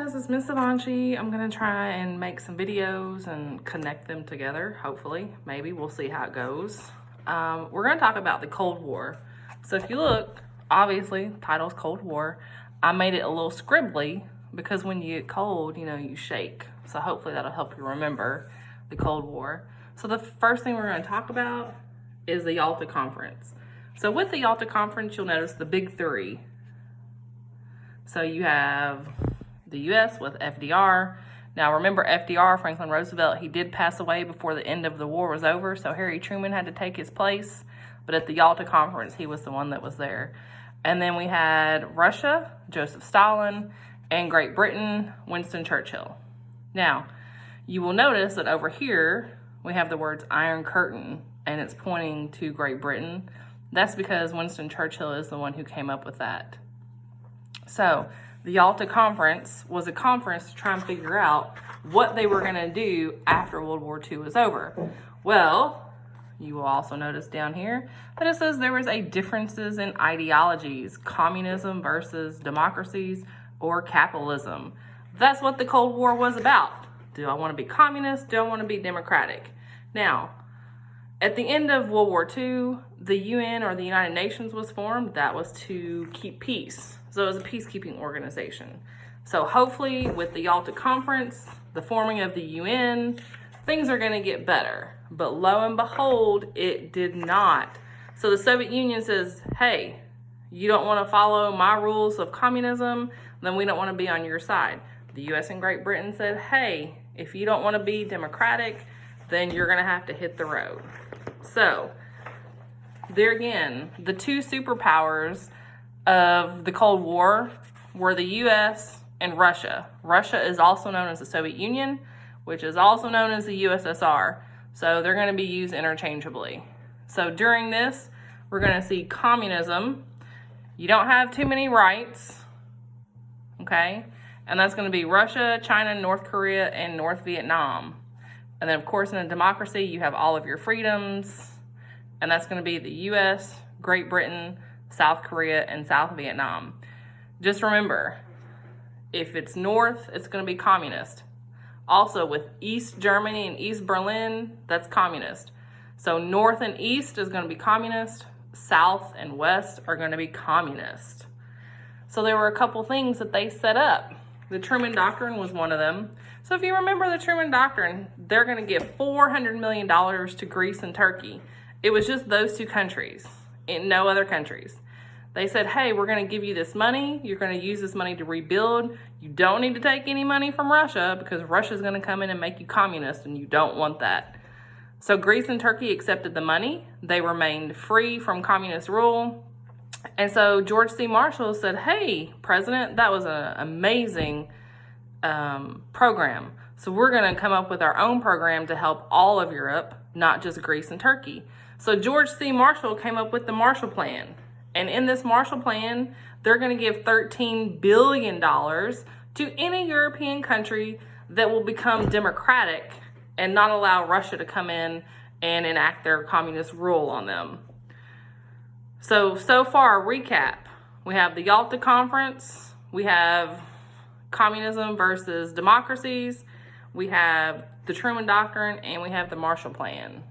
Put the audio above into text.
guys, it's Miss Avanchi. I'm gonna try and make some videos and connect them together, hopefully. Maybe, we'll see how it goes. We're gonna talk about the Cold War. So if you look, obviously, title's Cold War. I made it a little scribbly because when you get cold, you know, you shake. So hopefully that'll help you remember the Cold War. So the first thing we're gonna talk about is the Yalta Conference. So with the Yalta Conference, you'll notice the big three. So you have the US with FDR. Now remember FDR, Franklin Roosevelt, he did pass away before the end of the war was over, so Harry Truman had to take his place. But at the Yalta Conference, he was the one that was there. And then we had Russia, Joseph Stalin, and Great Britain, Winston Churchill. Now, you will notice that over here, we have the words Iron Curtain, and it's pointing to Great Britain. That's because Winston Churchill is the one who came up with that. So the Yalta Conference was a conference to try and figure out what they were going to do after World War II was over. Well, you will also notice down here that it says there was a differences in ideologies, communism versus democracies or capitalism. That's what the Cold War was about. Do I want to be communist? Do I want to be democratic? Now, at the end of World War II, the UN or the United Nations was formed. That was to keep peace. So it was a peacekeeping organization. So hopefully with the Yalta Conference, the forming of the UN, things are going to get better. But lo and behold, it did not. So the Soviet Union says, hey, you don't want to follow my rules of communism, then we don't want to be on your side. The US and Great Britain said, hey, if you don't want to be democratic, then you're going to have to hit the road. So there again, the two superpowers of the Cold War were the US and Russia. Russia is also known as the Soviet Union, which is also known as the USSR. So they're going to be used interchangeably. So during this, we're going to see communism. You don't have too many rights, okay? And that's going to be Russia, China, North Korea, and North Vietnam. And then, of course, in a democracy, you have all of your freedoms. And that's going to be the US, Great Britain, South Korea, and South Vietnam. Just remember, if it's North, it's going to be communist. Also, with East Germany and East Berlin, that's communist. So North and East is going to be communist. South and West are going to be communist. So there were a couple things that they set up. The Truman Doctrine was one of them. So if you remember the Truman Doctrine, they're going to give $400 million to Greece and Turkey. It was just those two countries, in no other countries. They said, hey, we're going to give you this money. You're going to use this money to rebuild. You don't need to take any money from Russia because Russia's going to come in and make you communist, and you don't want that. So Greece and Turkey accepted the money. They remained free from communist rule. And so George C. Marshall said, hey, President, that was an amazing program. So we're going to come up with our own program to help all of Europe, not just Greece and Turkey. So George C. Marshall came up with the Marshall Plan. And in this Marshall Plan, they're going to give $13 billion to any European country that will become democratic and not allow Russia to come in and enact their communist rule on them. So far, recap. We have the Yalta Conference. We have communism versus democracies. We have the Truman Doctrine, and we have the Marshall Plan.